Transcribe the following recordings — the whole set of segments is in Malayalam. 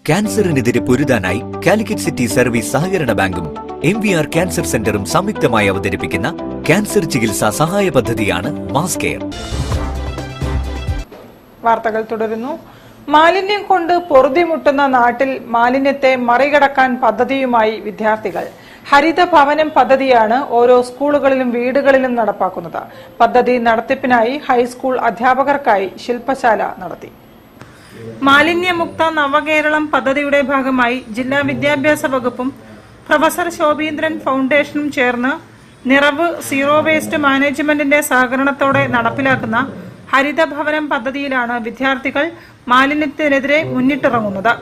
ക്യാൻസറിനെതിരെ പൊരുതാനായി കാലിക്കറ്റ് സിറ്റി സർവീസ് സഹകരണ ബാങ്കും MVR ക്യാൻസർ സെന്ററും സംയുക്തമായി അവതരിപ്പിക്കുന്ന ക്യാൻസർ ചികിത്സാ സഹായ പദ്ധതിയാണ് മാസ് കെയർ. വാർത്തകൾ തുടരുന്നു. മാലിന്യം കൊണ്ട് പൊറുതിമുട്ടുന്ന നാട്ടിൽ മാലിന്യത്തെ മറികടക്കാൻ പദ്ധതിയുമായി വിദ്യാർത്ഥികൾ. ഹരിത ഭവനം പദ്ധതിയാണ് ഓരോ സ്കൂളുകളിലും വീടുകളിലും നടപ്പാക്കുന്നത്. പദ്ധതി നടത്തിപ്പിനായി ഹൈസ്കൂൾ അധ്യാപകർക്കായി ശില്പശാല നടത്തി. മാലിന്യമുക്ത നവകേരളം പദ്ധതിയുടെ ഭാഗമായി ജില്ലാ വിദ്യാഭ്യാസ വകുപ്പും പ്രൊഫസർ ശോഭീന്ദ്രൻ ഫൗണ്ടേഷനും ചേർന്ന് നിറവ് സീറോ വേസ്റ്റ് മാനേജ്മെന്റിന്റെ സഹകരണത്തോടെ നടപ്പിലാക്കുന്ന ഹരിത ഭവനം പദ്ധതിയിലാണ് വിദ്യാർത്ഥികൾ മാലിന്യത്തിനെതിരെ മുന്നിട്ടിറങ്ങുന്നത്.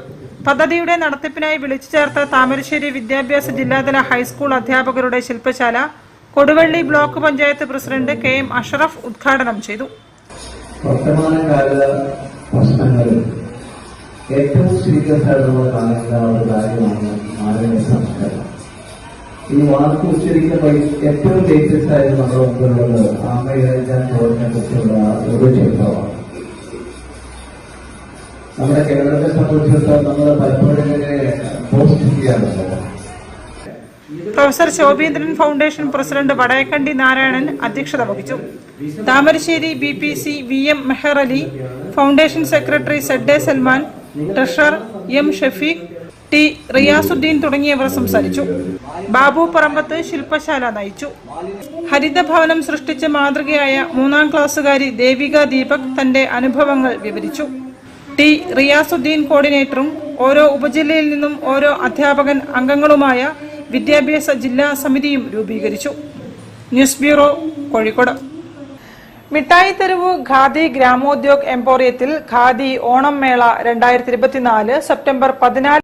പദ്ധതിയുടെ നടത്തിപ്പിനായി വിളിച്ചു ചേർത്ത താമരശ്ശേരി വിദ്യാഭ്യാസ ജില്ലാതല ഹൈസ്കൂൾ അധ്യാപകരുടെ ശില്പശാല Koduvally block panchayat president KM Ashraf ഉദ്ഘാടനം ചെയ്തു. ഏറ്റവും സീരിയസ് ആയിട്ടുള്ള കാര്യമാണ് മാലിന്യ സംസ്കരണം. ഈ വാക്ക് ഉച്ചരിക്കുന്ന ഏറ്റവും ലേറ്റസ്റ്റ് ആയിട്ട് നമ്മുടെ മുമ്പിലുള്ളത് ആമയിഴാൻ ചോറിനെ കുറിച്ചുള്ള ഒരു ചിത്രമാണ്. നമ്മുടെ കേരളത്തെ സംബന്ധിച്ചിടത്തോളം നമ്മൾ പലപ്പോഴും ഇങ്ങനെ പോസ്റ്റ് ചെയ്യാറുണ്ട്. Professor Shobhindran foundation president Vadayakandi Narayanan അധ്യക്ഷത വഹിച്ചു. Thamarassery BPC VM Meher Ali, foundation secretary ZA Salman, treasurer M Shafeeq, T Riyasuddin തുടങ്ങിയവർ സംസാരിച്ചു. ബാബു പറമ്പത്ത് ശില്പശാല നയിച്ചു. ഹരിതഭവനം സൃഷ്ടിച്ച മാതൃകയായ 3ാം ക്ലാസ്സുകാരി ദേവിക ദീപക് തന്റെ അനുഭവങ്ങൾ വിവരിച്ചു. T റിയാസുദ്ദീൻ കോർഡിനേറ്ററും ഓരോ ഉപജില്ലയിൽ നിന്നും ഓരോ അധ്യാപകൻ അംഗങ്ങളുമായ വിദ്യാഭ്യാസ ജില്ലാ സമിതിയും രൂപീകരിച്ചു. News bureau, Kozhikode. മിഠായി തെരുവ് ഖാദി ഗ്രാമോദ്योग എംപോറിയത്തിൽ ഖാദി ഓണം മേള 2024 സെപ്റ്റംബർ 14